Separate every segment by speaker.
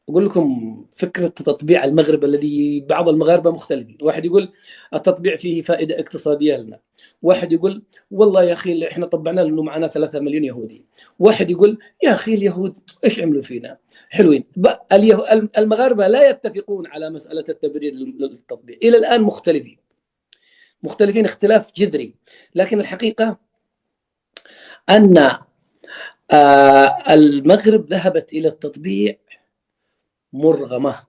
Speaker 1: أقول لكم فكرة تطبيع المغرب الذي بعض المغاربة مختلفين. واحد يقول التطبيع فيه فائدة اقتصادية لنا، واحد يقول والله يا أخي إحنا طبعنا لأنه معنا 3 مليون يهودي، واحد يقول يا أخي اليهود إيش عملوا فينا حلوين. المغاربة لا يتفقون على مسألة التبرير للتطبيع، إلى الآن مختلفين اختلاف جذري. لكن الحقيقة أن المغرب ذهبت إلى التطبيع مرغمة،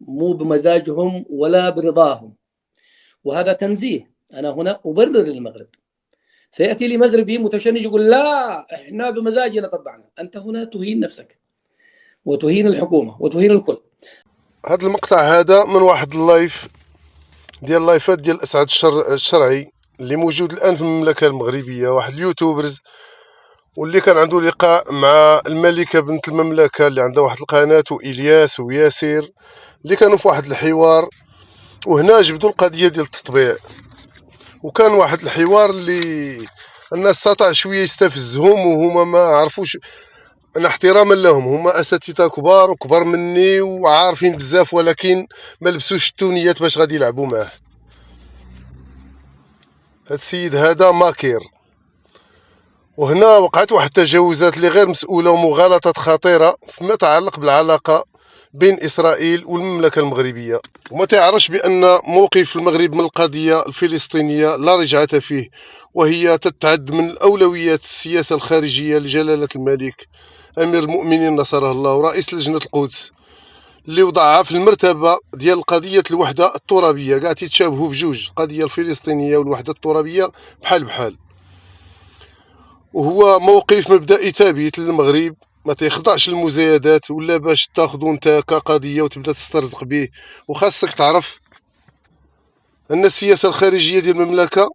Speaker 1: مو بمزاجهم ولا برضاهم، وهذا تنزيه. أنا هنا أبرر المغرب. سيأتي لي مغربي متشنج يقول لا إحنا بمزاجنا طبعنا. أنت هنا تهين نفسك وتهين الحكومة وتهين الكل.
Speaker 2: هذا المقطع هذا من واحد اللايف ديال اللايفات ديال الاسعاد الشرعي اللي موجود الان في المملكه المغربيه، واحد اليوتيوبرز، واللي كان عنده لقاء مع الملكه بنت المملكه اللي عندها واحد القناه، والياس وياسير، اللي كانوا في واحد الحوار. وهنا جبدوا القضيه ديال التطبيع، وكان واحد الحوار اللي الناس استطاع شويه يستفزهم، وهما ما عرفوش. انا احتراما لهم، هما اساتذه كبار وكبر مني وعارفين بزاف، ولكن ما لبسوش التونيات باش غادي يلعبوا معاه. هاد السيد هذا ماكير. وهنا وقعت واحد التجاوزات اللي غير مسؤوله ومغالطات خطيره فيما يتعلق بالعلاقه بين اسرائيل والمملكه المغربيه. وما تعرفش بان موقف المغرب من القضيه الفلسطينيه لا رجعه فيه، وهي تتعد من الاولويات السياسه الخارجيه لجلاله الملك امير المؤمنين نصره الله ورئيس لجنه القدس، اللي وضعها في المرتبه ديال قضيه الوحده الترابيه. قاعد تتشابهوا بجوج، القضيه الفلسطينيه والوحده الترابيه بحال بحال. وهو موقف مبدئي ثابت للمغرب، ما تيخضعش للمزايدات ولا باش تاخذوا انت كقضيه وتبدا تسترزق به. وخاصك تعرف ان السياسه الخارجيه ديال المملكه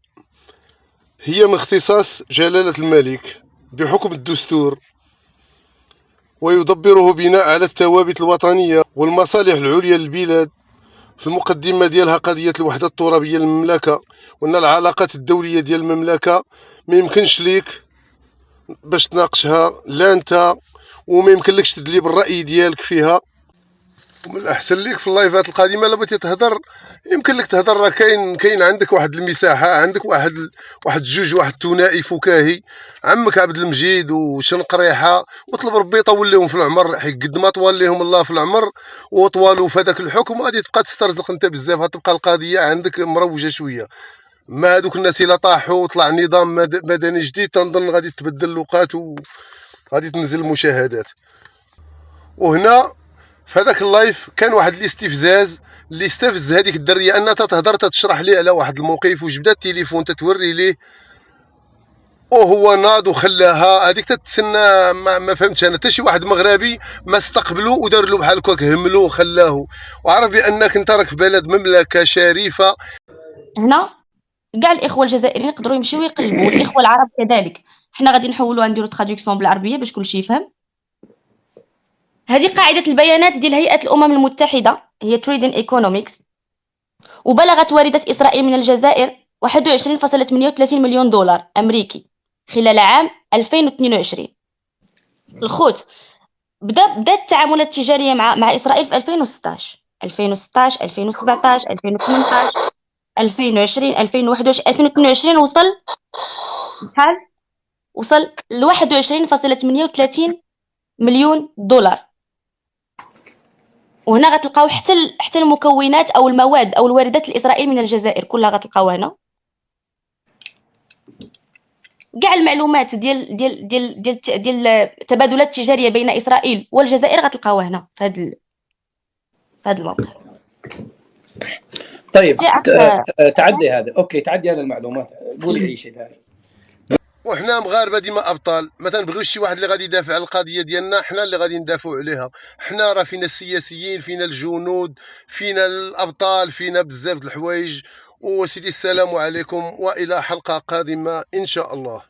Speaker 2: هي من اختصاص جلاله الملك بحكم الدستور، ويدبره بناء على الثوابت الوطنيه والمصالح العليا للبلاد. في المقدمه ديالها قضيه الوحده الترابيه للمملكه، وان العلاقات الدوليه ديال المملكه ما يمكنش ليك باش تناقشها لا انت، وما يمكنلكش تدلي بالراي ديالك فيها. ومن الاحسن ليك في اللايفات القادمه لما تهضر يمكن لك تهضر، راه كاين عندك واحد المساحه، عندك واحد جوج، واحد ثنائي فكاهي، عمك عبد المجيد وشنقريحه، وطلب ربي يطول لهم في العمر، حيت قد ما طول لهم الله في العمر وطوالوا في هذاك الحكم غادي تبقى تسترزق انت بزاف، غتبقى القضيه عندك مروجه شويه. ما هذوك الناس الا طاحوا وطلع نظام مدني جديد تنظن غادي تبدل الوقات وغادي تنزل المشاهدات. وهنا في هذاك اللايف كان واحد الاستفزاز اللي استفز هذيك الدريه، انها تهضر تشرح ليه على واحد الموقف، وجبدات التليفون تتوري ليه وهو ناض وخلاها. هذيك تتسنى ما فهمتش انا حتى شي واحد مغربي ما استقبلو ودار له بحال هكاك، هملو وخلاه، وعرف بانك انت راك في بلد مملكه شريفه.
Speaker 3: هنا كاع الاخوه الجزائريين يقدروا يمشيو يقلبوا، والاخوه العرب كذلك. حنا غادي نحولوا نديروا تراديكسيون بالعربيه باش كلشي يفهم. هذه قاعده البيانات ديال هيئه الامم المتحده، هي تريدين ايكونومكس، وبلغت واردة إسرائيل من الجزائر 21.38 مليون دولار أمريكي خلال عام 2022. الخوت بدا التعاملات التجارية مع إسرائيل في 2016 2017 2018 2020 2021 2022 وصل ل 21.38 مليون دولار. وهنا غتلقاو حتى المكونات او المواد او الواردات لاسرائيل من الجزائر كلها غتلقاو هنا. كاع المعلومات ديال التبادلات التجاريه بين اسرائيل والجزائر غتلقاوها هنا في هذا الموقع.
Speaker 1: طيب تعدي هذا، اوكي تعدي هذا المعلومات، قولي اي شيء ثاني.
Speaker 2: وحنا مغاربه ديما ابطال، ما تنبغيوش شي واحد اللي غادي يدافع على القضيه ديالنا، حنا اللي غادي ندافعوا عليها. حنا راه فينا السياسيين، فينا الجنود، فينا الابطال، فينا بزاف د الحوايج. وسيدي السلام عليكم والى حلقه قادمه ان شاء الله.